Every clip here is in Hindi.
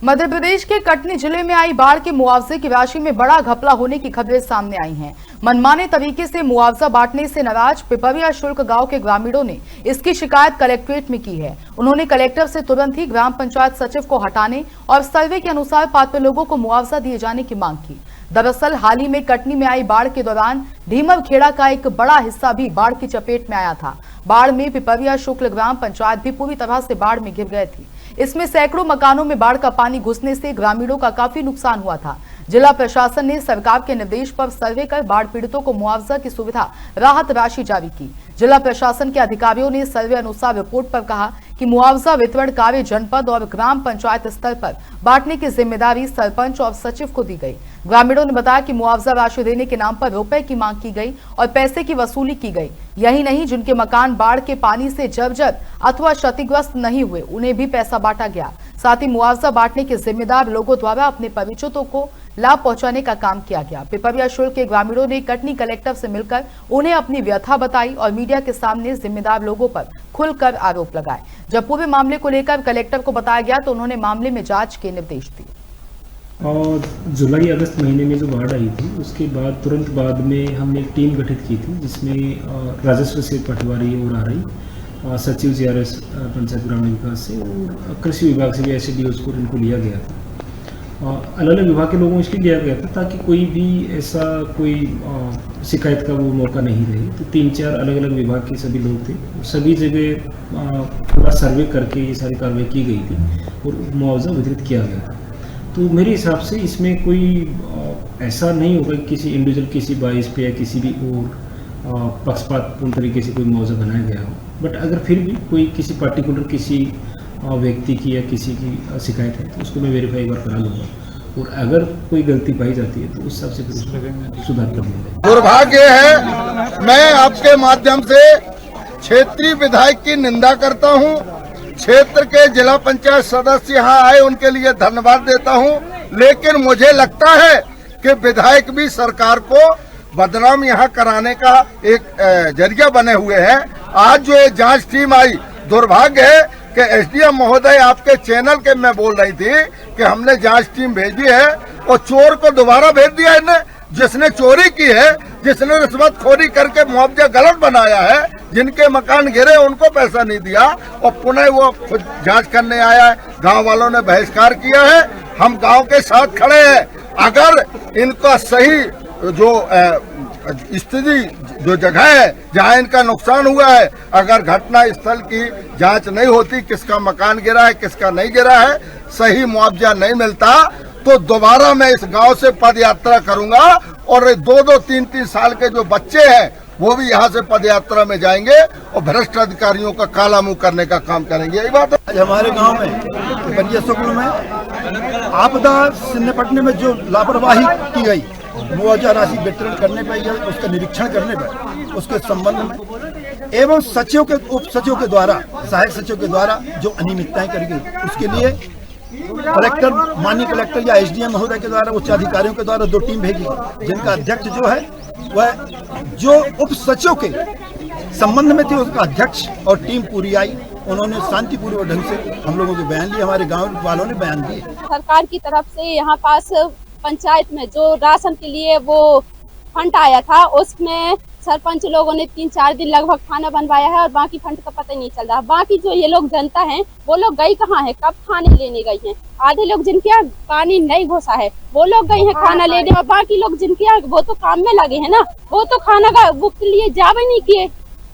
मध्य प्रदेश के कटनी जिले में आई बाढ़ के मुआवजे की राशि में बड़ा घपला होने की खबरें सामने आई हैं। मनमाने तरीके से मुआवजा बांटने से नाराज पिपरिया शुल्क गांव के ग्रामीणों ने इसकी शिकायत कलेक्ट्रेट में की है। उन्होंने कलेक्टर से तुरंत ही ग्राम पंचायत सचिव को हटाने और सर्वे के अनुसार पात्र लोगों को मुआवजा दिए जाने की मांग की। दरअसल हाल ही में कटनी में आई बाढ़ के दौरान ढीमर खेड़ा का एक बड़ा हिस्सा भी बाढ़ की चपेट में आया था। बाढ़ में पिपरिया शुक्ल ग्राम पंचायत भी पूरी तरह से बाढ़ में घिर गए थी। इसमें सैकड़ों मकानों में बाढ़ का पानी घुसने से ग्रामीणों का काफी नुकसान हुआ था। जिला प्रशासन ने सरकार के निर्देश पर सर्वे कर बाढ़ पीड़ितों को मुआवजा की सुविधा राहत राशि जारी की। जिला प्रशासन के अधिकारियों ने सर्वे अनुसार रिपोर्ट पर कहा कि मुआवजा वितरण कार्य जनपद और ग्राम पंचायत स्तर पर बांटने की जिम्मेदारी सरपंच और सचिव को दी गई। ग्रामीणों ने बताया कि मुआवजा राशि देने के नाम पर रुपए की मांग की गई और पैसे की वसूली की गई। यही नहीं, जिनके मकान बाढ़ के पानी से जर्जर अथवा क्षतिग्रस्त नहीं हुए उन्हें भी पैसा बांटा गया। साथ ही मुआवजा बांटने के जिम्मेदार लोगों द्वारा अपने परिचितों को लाभ पहुंचाने का काम किया गया। पिपरिया शुल्क के ग्रामीणों ने कटनी कलेक्टर से मिलकर उन्हें अपनी व्यथा बताई और मीडिया के सामने जिम्मेदार लोगों पर खुलकर आरोप लगाए। जब पूरे मामले को लेकर कलेक्टर को बताया गया तो उन्होंने मामले में जांच के निर्देश दिए। और जुलाई अगस्त महीने में जो बाढ़ आई थी उसके बाद तुरंत बाद में हमने एक टीम गठित की थी, जिसमें राजस्व से पटवारी और RI सचिव GRS पंचायत ग्रामीण विकास से और कृषि विभाग से भी SDOs को इनको लिया गया था। अलग अलग विभाग के लोगों को इसलिए लिया गया था ताकि कोई भी ऐसा कोई शिकायत का वो मौका नहीं रहे। तो 3-4 अलग अलग विभाग के सभी लोग थे, सभी जगह पूरा सर्वे करके ये सारी कार्रवाई की गई थी और मुआवजा वितरित किया गया था। तो मेरे हिसाब से इसमें कोई ऐसा नहीं होगा कि किसी इंडिविजुअल किसी बाइस पे या किसी भी और पक्षपातपूर्ण तरीके से कोई मुआवजा बनाया गया हो। बट अगर फिर भी कोई किसी पार्टिकुलर किसी व्यक्ति की या किसी की शिकायत है तो उसको मैं वेरीफाई एक बार करा लूँगा और अगर कोई गलती पाई जाती है तो उस हिसाब से फिर उसमें सुधार कर लूँगा। दुर्भाग्य है, मैं आपके माध्यम से क्षेत्रीय विधायक की निंदा करता हूँ। क्षेत्र के जिला पंचायत सदस्य यहाँ आए, उनके लिए धन्यवाद देता हूँ, लेकिन मुझे लगता है कि विधायक भी सरकार को बदनाम यहाँ कराने का एक जरिया बने हुए हैं। आज जो ये जांच टीम आई, दुर्भाग्य है कि SDM महोदय आपके चैनल के में बोल रही थी कि हमने जांच टीम भेजी है और चोर को दोबारा भेज दिया इन्हें। जिसने चोरी की है, जिसने रिश्वतखोरी करके मुआवजा गलत बनाया है, जिनके मकान गिरे उनको पैसा नहीं दिया और पुनः वो खुद जांच करने आया है। गांव वालों ने बहिष्कार किया है, हम गांव के साथ खड़े हैं। अगर इनका सही जो स्थिति जो जगह है जहां इनका नुकसान हुआ है, अगर घटना स्थल की जांच नहीं होती, किसका मकान गिरा है किसका नहीं गिरा है, सही मुआवजा नहीं मिलता, तो दोबारा मैं इस गांव से पद यात्रा करूंगा और 2-2, 3-3 साल के जो बच्चे हैं वो भी यहाँ से पद यात्रा में जाएंगे और भ्रष्ट अधिकारियों का काला मुंह करने का काम करेंगे। यही बात है। आज हमारे गांव में पिपरिया शुक्ल में आपदा से निपटने में जो लापरवाही की गई, मुआवजा राशि वितरण करने पर या उसका निरीक्षण करने पर उसके संबंध में एवं सचिव के उप सचिव के द्वारा, सहायक सचिव के द्वारा जो अनियमितताएं करी गई, उसके लिए कलेक्टर, माननीय कलेक्टर या SDM महोदय के द्वारा उच्च अधिकारियों के द्वारा 2 टीम भेजी, जिनका अध्यक्ष जो है वह जो उप सचिव के संबंध में थे उसका अध्यक्ष और टीम पूरी आई। उन्होंने शांतिपूर्वक ढंग से हम लोगों के बयान लिए, हमारे गाँव वालों ने बयान दिए। सरकार की तरफ से यहाँ पास पंचायत में जो राशन के लिए वो फंड आया था, उसमें सरपंच लोगों ने 3-4 दिन लगभग खाना बनवाया है और बाकी फंड का पता ही नहीं चल रहा। बाकी जो ये लोग जनता है वो लोग गई कहाँ है, कब खाने लेने गई हैं। आधे लोग जिनके यहाँ पानी नहीं घुसा है वो लोग गए हैं खाना लेने, और बाकी लोग जिनके यहाँ वो तो काम में लगे हैं ना, वो तो खाना का वो के लिए जावे नहीं किए,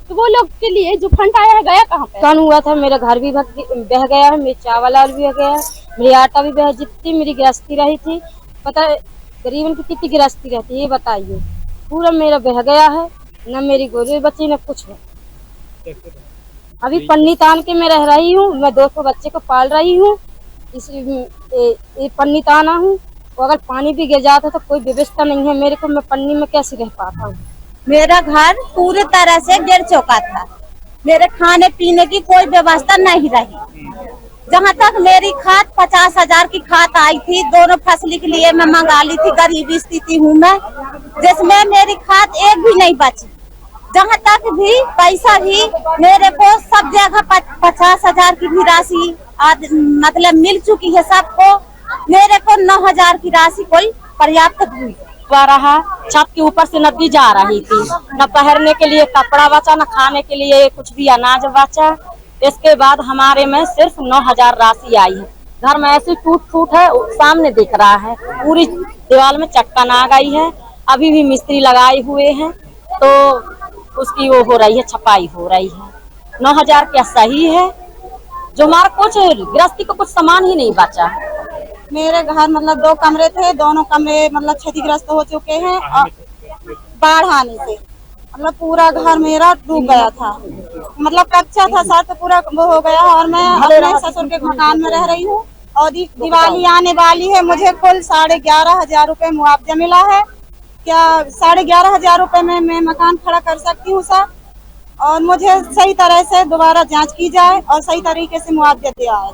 तो वो लोग के लिए जो फंड आया है गया कहाँ पे। नुकसान हुआ था, मेरा घर भी बह गया है, मेरे चावल भी बह गया है, मेरी आटा भी बह, जितनी मेरी गृहस्थी रही थी, पता है गरीबन की कितनी गृहस्थी रहती है ये बताइए, पूरा मेरा बह गया है। न मेरी गोली बची न कुछ है। अभी पन्नी तान के मैं रह रही हूँ, मैं 200 बच्चे को पाल रही हूँ, इस पन्नी ताना हूँ। अगर पानी भी गिर जाता तो कोई व्यवस्था नहीं है मेरे को, मैं पन्नी में कैसे रह पाता हूँ। मेरा घर पूरी तरह से गिर चुका था, मेरे खाने पीने की कोई व्यवस्था नहीं रही। जहाँ तक मेरी खाद 50,000 की खाद आई थी, दोनों फसली के लिए मैं मंगा ली थी, गरीबी स्थिति हूँ मैं, जिसमें मेरी खाद एक भी नहीं बची। जहाँ तक भी पैसा भी मेरे को सब जगह 50,000 की भी राशि मतलब मिल चुकी है सबको, मेरे को 9,000 की राशि कोई पर्याप्त हुई रहा। छत के ऊपर से नदी जा रही थी, न पहनने के लिए कपड़ा बचा, न खाने के लिए कुछ भी अनाज बचा। इसके बाद हमारे में सिर्फ 9,000 राशि आई है। घर में ऐसी टूट फूट है, सामने दिख रहा है, पूरी दीवार में चट्टान आ गई है। अभी भी मिस्त्री लगाए हुए हैं तो उसकी वो हो रही है, छपाई हो रही है। 9,000 क्या सही है? जो हमारा कुछ गृहस्थी को कुछ सामान ही नहीं बचा। मेरे घर मतलब 2 कमरे थे, दोनों कमरे मतलब क्षतिग्रस्त हो चुके हैं और बाढ़ आने से मतलब पूरा घर मेरा डूब गया था। मतलब कच्चा था, साथ पूरा वो हो गया। और मैं अपने ससुर के मकान में रह रही हूँ और दिवाली आने वाली है। मुझे कुल 11,500 रुपए मुआवजा मिला है। क्या 11,500 रुपए में मैं मकान खड़ा कर सकती हूँ सर? और मुझे सही तरह से दोबारा जांच की जाए और सही तरीके से मुआवजा दिया है।